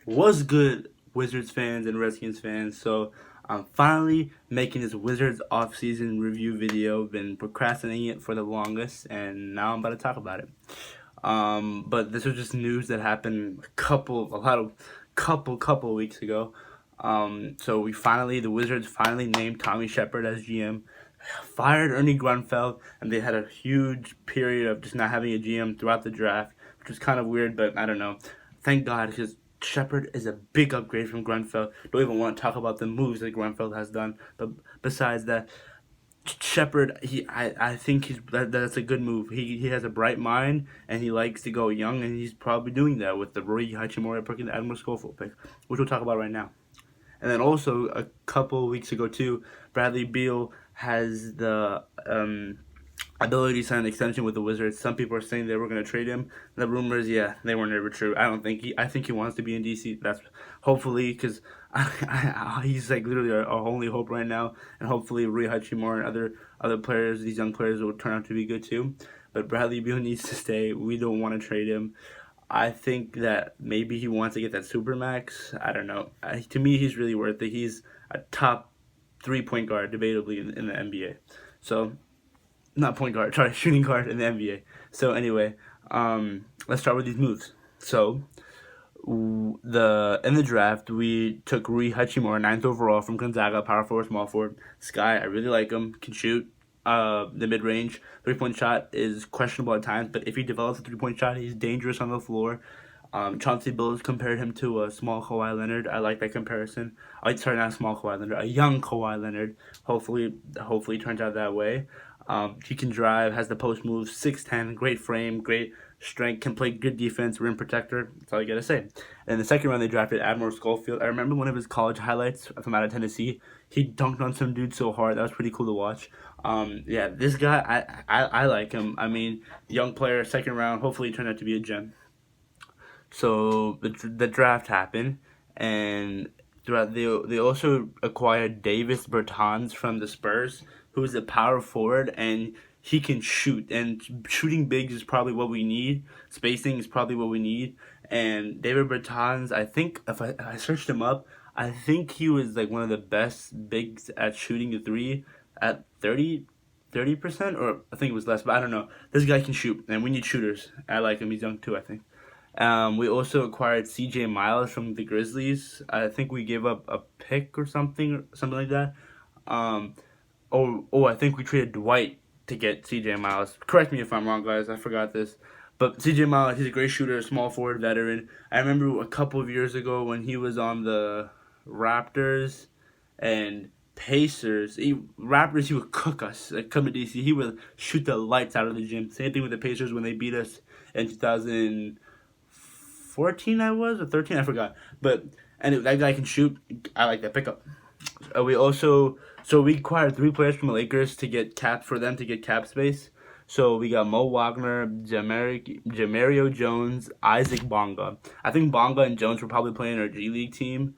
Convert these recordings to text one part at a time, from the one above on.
Was good, Wizards fans and Redskins fans. So I'm finally making this Wizards off-season review video. Been procrastinating it for the longest, and now I'm about to talk about it. But this was just news that happened couple weeks ago. So the Wizards finally named Tommy Shepard as GM, fired Ernie Grunfeld, and they had a huge period of just not having a GM throughout the draft, which was kind of weird, but I don't know. Thank God, because Shepard is a big upgrade from Grunfeld. Don't even want to talk about the moves that Grunfeld has done, but besides that, Shepard, I think that's a good move. He has a bright mind and he likes to go young, and he's probably doing that with the Roy Hachimura pick and the Admiral Schofield pick, which we'll talk about right now. And then also a couple weeks ago too, Bradley Beal has the ability to sign an extension with the Wizards. Some people are saying they were going to trade him. The rumors, yeah, they were never true. I don't think I think he wants to be in DC. That's hopefully because he's like literally our only hope right now. And hopefully Rui Hachimura and other players, these young players, will turn out to be good too. But Bradley Beal needs to stay. We don't want to trade him. I think that maybe he wants to get that supermax. I don't know. To me, he's really worth it. He's a top 3 point guard, debatably in the NBA. So not point guard, sorry, shooting guard in the NBA. So anyway, let's start with these moves. So in the draft we took Rui Hachimura, ninth overall from Gonzaga, power forward, small forward. This guy, I really like him. Can shoot the mid range. 3 point shot is questionable at times, but if he develops a 3 point shot, he's dangerous on the floor. Chauncey Billups compared him to a small Kawhi Leonard. I like that comparison. Sorry, not a small Kawhi Leonard, a young Kawhi Leonard. Hopefully, it turns out that way. He can drive, has the post move, 6'10", great frame, great strength, can play good defense, rim protector. That's all you gotta say. And in the second round, they drafted Admiral Schofield. I remember one of his college highlights from out of Tennessee. He dunked on some dude so hard. That was pretty cool to watch. Yeah, this guy, I like him. I mean, young player, second round. Hopefully, he turned out to be a gem. So the draft happened, and throughout they also acquired Davis Bertans from the Spurs, who is a power forward, and he can shoot. And shooting bigs is probably what we need. Spacing is probably what we need. And David Bertans, I think if I searched him up, I think he was like one of the best bigs at shooting the three at 30%, or I think it was less, but I don't know. This guy can shoot, and we need shooters. I like him. He's young too, I think. We also acquired C.J. Miles from the Grizzlies. I think we gave up a pick or something like that. Um, I think we traded Dwight to get C.J. Miles. Correct me if I'm wrong, guys. I forgot this. But C.J. Miles, he's a great shooter, small forward, veteran. I remember a couple of years ago when he was on the Raptors and Pacers. Raptors, he would cook us. Like, come to DC, he would shoot the lights out of the gym. Same thing with the Pacers when they beat us in 2014, I was, or 13, I forgot. But anyway, that guy can shoot. I like that pickup. We acquired 3 players from the Lakers to get cap space. So we got Mo Wagner, Jamario Jones, Isaac Bonga. I think Bonga and Jones were probably playing our G League team.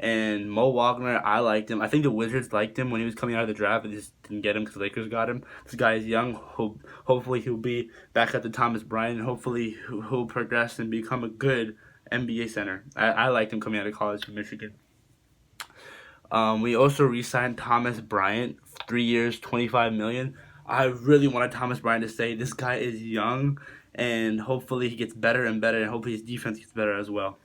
And Mo Wagner, I liked him. I think the Wizards liked him when he was coming out of the draft. They just didn't get him because the Lakers got him. This guy is young. Hopefully he'll be back at the Thomas Bryant. Hopefully he'll progress and become a good NBA center. I liked him coming out of college from Michigan. We also re-signed Thomas Bryant, 3 years, $25 million. I really wanted Thomas Bryant to stay. This guy is young, and hopefully he gets better and better, and hopefully his defense gets better as well.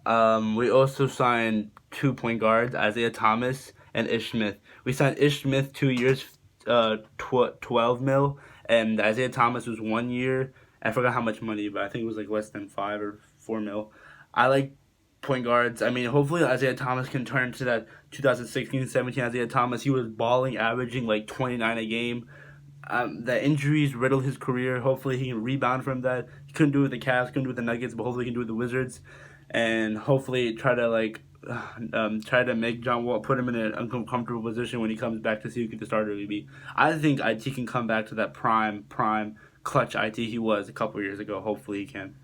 We also signed 2 point guards, Isaiah Thomas and Ish Smith. We signed Ish Smith 2 years, 12 mil, and Isaiah Thomas was 1 year. I forgot how much money, but I think it was like less than 5 or 4 mil. I like point guards. I mean, hopefully Isaiah Thomas can turn to that 2016-17 Isaiah Thomas. He was balling, averaging like 29 a game. The injuries riddled his career. Hopefully he can rebound from that. He couldn't do it with the Cavs, couldn't do it with the Nuggets, but hopefully he can do it with the Wizards. And hopefully try to make John Wall, put him in an uncomfortable position when he comes back to see who could the starter really be. I think IT can come back to that prime clutch IT he was a couple years ago. Hopefully he can.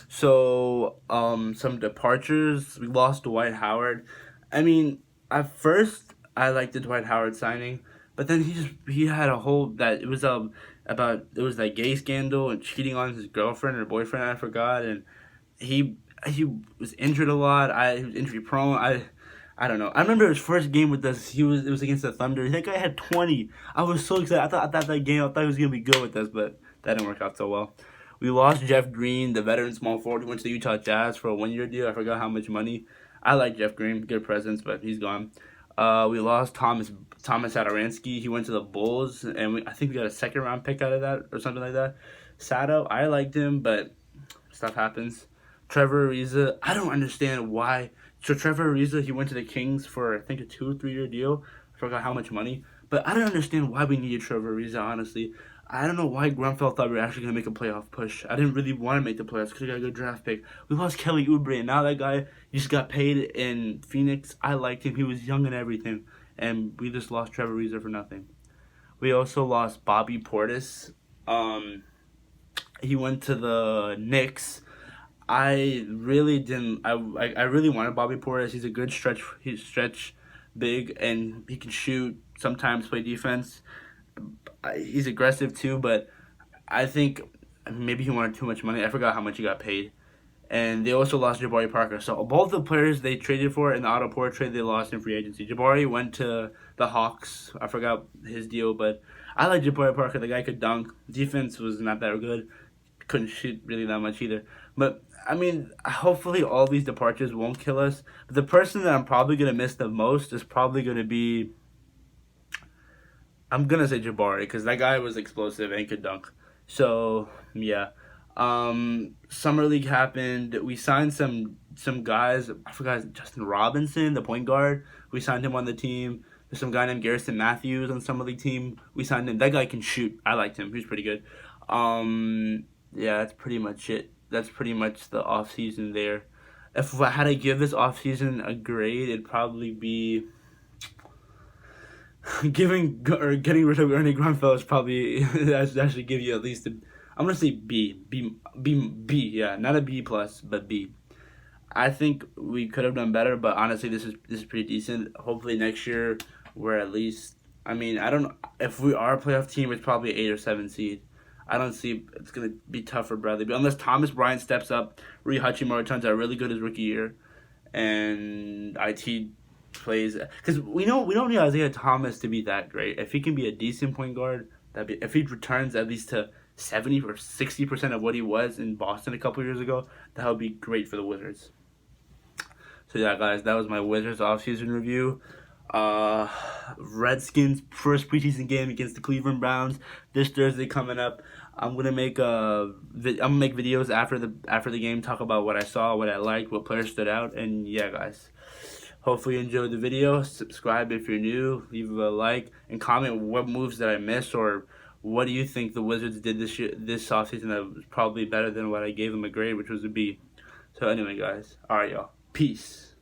So, some departures. We lost Dwight Howard. I mean, at first I liked the Dwight Howard signing, but then he had a whole that it was about it was that gay scandal and cheating on his girlfriend or boyfriend, I forgot, and he was injured a lot. He was injury prone. I don't know. I remember his first game with us. It was against the Thunder. That guy had 20. I was so excited. I thought that game. I thought he was gonna be good with us, but that didn't work out so well. We lost Jeff Green, the veteran small forward who went to the Utah Jazz for a 1-year deal. I forgot how much money. I like Jeff Green, good presence, but he's gone. We lost Thomas Satoransky. He went to the Bulls, and I think we got a second round pick out of that or something like that. Sato, I liked him, but stuff happens. Trevor Ariza, I don't understand why. So Trevor Ariza, he went to the Kings for I think a 2 or 3 year deal. I forgot how much money, but I don't understand why we needed Trevor Ariza. Honestly, I don't know why Grunfeld thought we were actually gonna make a playoff push. I didn't really want to make the playoffs because we got a good draft pick. We lost Kelly Oubre, and now that guy just got paid in Phoenix. I liked him. He was young and everything, and we just lost Trevor Ariza for nothing. We also lost Bobby Portis. He went to the Knicks. I really didn't. I really wanted Bobby Portis. He's a good stretch. He's stretch big and he can shoot. Sometimes play defense. He's aggressive too, but I think maybe he wanted too much money. I forgot how much he got paid. And they also lost Jabari Parker. So both the players they traded for in the Otto Porter trade, they lost in free agency. Jabari went to the Hawks. I forgot his deal, but I like Jabari Parker. The guy could dunk. Defense was not that good. Couldn't shoot really that much either. But I mean, hopefully all these departures won't kill us. But the person that I'm probably gonna miss the most is probably gonna be. I'm gonna say Jabari because that guy was explosive and could dunk. So yeah, summer league happened. We signed some guys. I forgot Justin Robinson, the point guard. We signed him on the team. There's some guy named Garrison Matthews on summer league team. We signed him. That guy can shoot. I liked him. He was pretty good. Yeah, that's pretty much it. That's pretty much the off season there. If I had to give this off season a grade, it'd probably be getting rid of Ernie Grunfeld is probably that should give you at least I'm gonna say B. Yeah, not a B plus, but B. I think we could have done better, but honestly, this is pretty decent. Hopefully next year we're at least. I mean, I don't know if we are a playoff team. It's probably 8 or 7 seed. I don't see it's gonna be tough for Bradley, but unless Thomas Bryant steps up, Rui Hachimura turns out really good his rookie year, and IT plays because we don't need Isaiah Thomas to be that great. If he can be a decent point guard, if he returns at least to 70 or 60% of what he was in Boston a couple years ago, that would be great for the Wizards. So yeah, guys, that was my Wizards offseason review. Redskins first preseason game against the Cleveland Browns this Thursday coming up. I'm gonna make videos after the game, talk about what I saw, what I liked, what players stood out, and yeah, guys. Hopefully you enjoyed the video. Subscribe if you're new. Leave a like and comment what moves did I miss or what do you think the Wizards did this offseason that was probably better than what I gave them a grade, which was a B. So anyway, guys. All right, y'all. Peace.